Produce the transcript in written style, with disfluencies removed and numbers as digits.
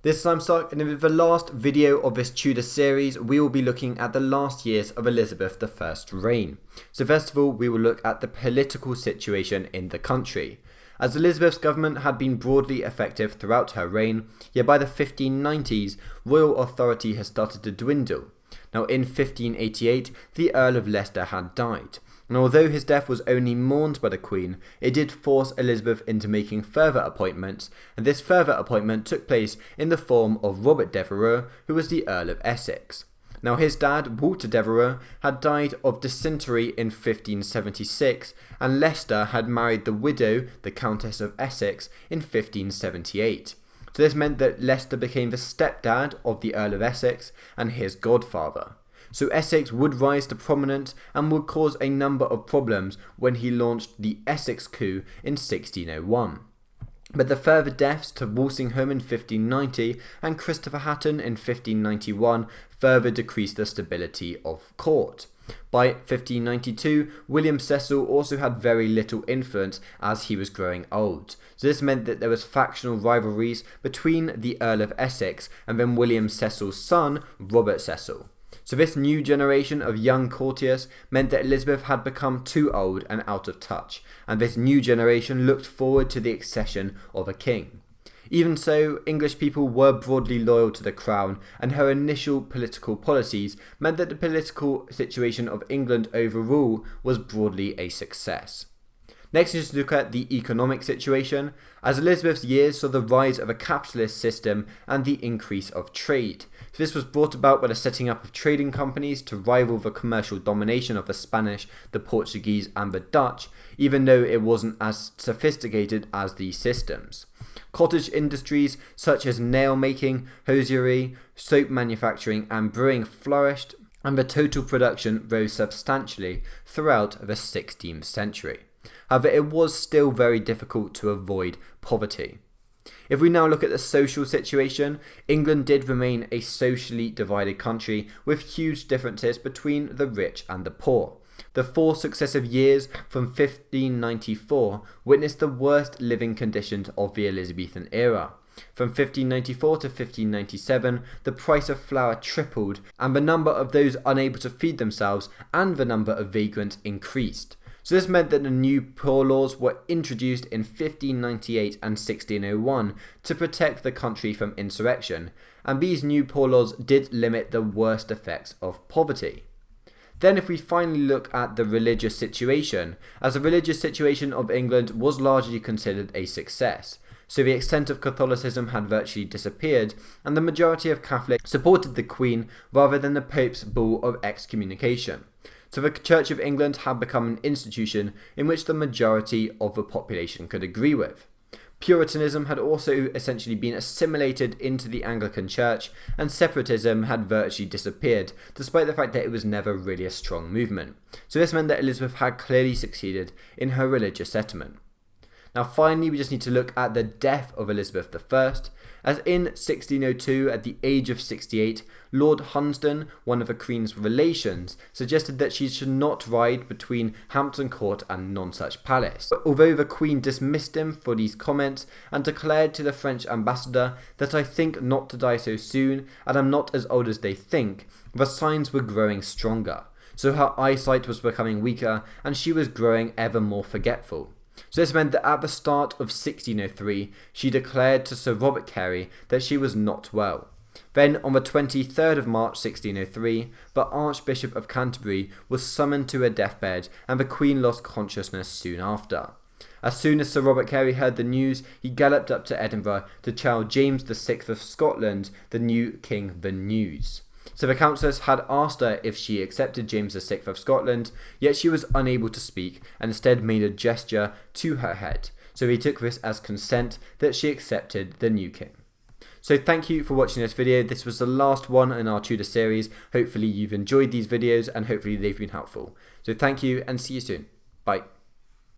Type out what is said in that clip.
This time Stark, and in the last video of this Tudor series, we will be looking at the last years of Elizabeth I's reign. So first of all, we will look at the political situation in the country. As Elizabeth's government had been broadly effective throughout her reign, yet by the 1590s, royal authority has started to dwindle. Now in 1588, the Earl of Leicester had died. And although his death was only mourned by the Queen, it did force Elizabeth into making further appointments, and this further appointment took place in the form of Robert Devereux, who was the Earl of Essex. Now his dad, Walter Devereux, had died of dysentery in 1576, and Leicester had married the widow, the Countess of Essex, in 1578. So this meant that Leicester became the stepdad of the Earl of Essex and his godfather. So Essex would rise to prominence and would cause a number of problems when he launched the Essex coup in 1601. But the further deaths to Walsingham in 1590 and Christopher Hatton in 1591 further decreased the stability of court. By 1592, William Cecil also had very little influence as he was growing old. So this meant that there was factional rivalries between the Earl of Essex and then William Cecil's son, Robert Cecil. So this new generation of young courtiers meant that Elizabeth had become too old and out of touch, and this new generation looked forward to the accession of a king. Even so, English people were broadly loyal to the crown, and her initial political policies meant that the political situation of England overall was broadly a success. Next, let's look at the economic situation, as Elizabeth's years saw the rise of a capitalist system and the increase of trade. So this was brought about by the setting up of trading companies to rival the commercial domination of the Spanish, the Portuguese and the Dutch, even though it wasn't as sophisticated as these systems. Cottage industries such as nail making, hosiery, soap manufacturing and brewing flourished, and the total production rose substantially throughout the 16th century. However, it was still very difficult to avoid poverty. If we now look at the social situation, England did remain a socially divided country with huge differences between the rich and the poor. The 4 successive years from 1594 witnessed the worst living conditions of the Elizabethan era. From 1594 to 1597, the price of flour tripled, and the number of those unable to feed themselves and the number of vagrants increased. So this meant that the new poor laws were introduced in 1598 and 1601 to protect the country from insurrection, and these new poor laws did limit the worst effects of poverty. Then if we finally look at the religious situation, as the religious situation of England was largely considered a success. So the extent of Catholicism had virtually disappeared, and the majority of Catholics supported the Queen rather than the Pope's bull of excommunication. So the Church of England had become an institution in which the majority of the population could agree with. Puritanism had also essentially been assimilated into the Anglican Church, and separatism had virtually disappeared, despite the fact that it was never really a strong movement. So this meant that Elizabeth had clearly succeeded in her religious settlement. Now finally, we just need to look at the death of Elizabeth I, as in 1602, at the age of 68, Lord Hunsdon, one of the Queen's relations, suggested that she should not ride between Hampton Court and Nonsuch Palace. But although the Queen dismissed him for these comments and declared to the French ambassador that "I think not to die so soon, and am not as old as they think," the signs were growing stronger. So her eyesight was becoming weaker, and she was growing ever more forgetful. So this meant that at the start of 1603, she declared to Sir Robert Cecil that she was not well. Then on the 23rd of March 1603, the Archbishop of Canterbury was summoned to her deathbed, and the Queen lost consciousness soon after. As soon as Sir Robert Cecil heard the news, he galloped up to Edinburgh to tell James VI of Scotland, the new king, the news. So the councillors had asked her if she accepted James VI of Scotland, yet she was unable to speak and instead made a gesture to her head. So he took this as consent that she accepted the new king. So thank you for watching this video. This was the last one in our Tudor series. Hopefully you've enjoyed these videos and hopefully they've been helpful. So thank you and see you soon. Bye.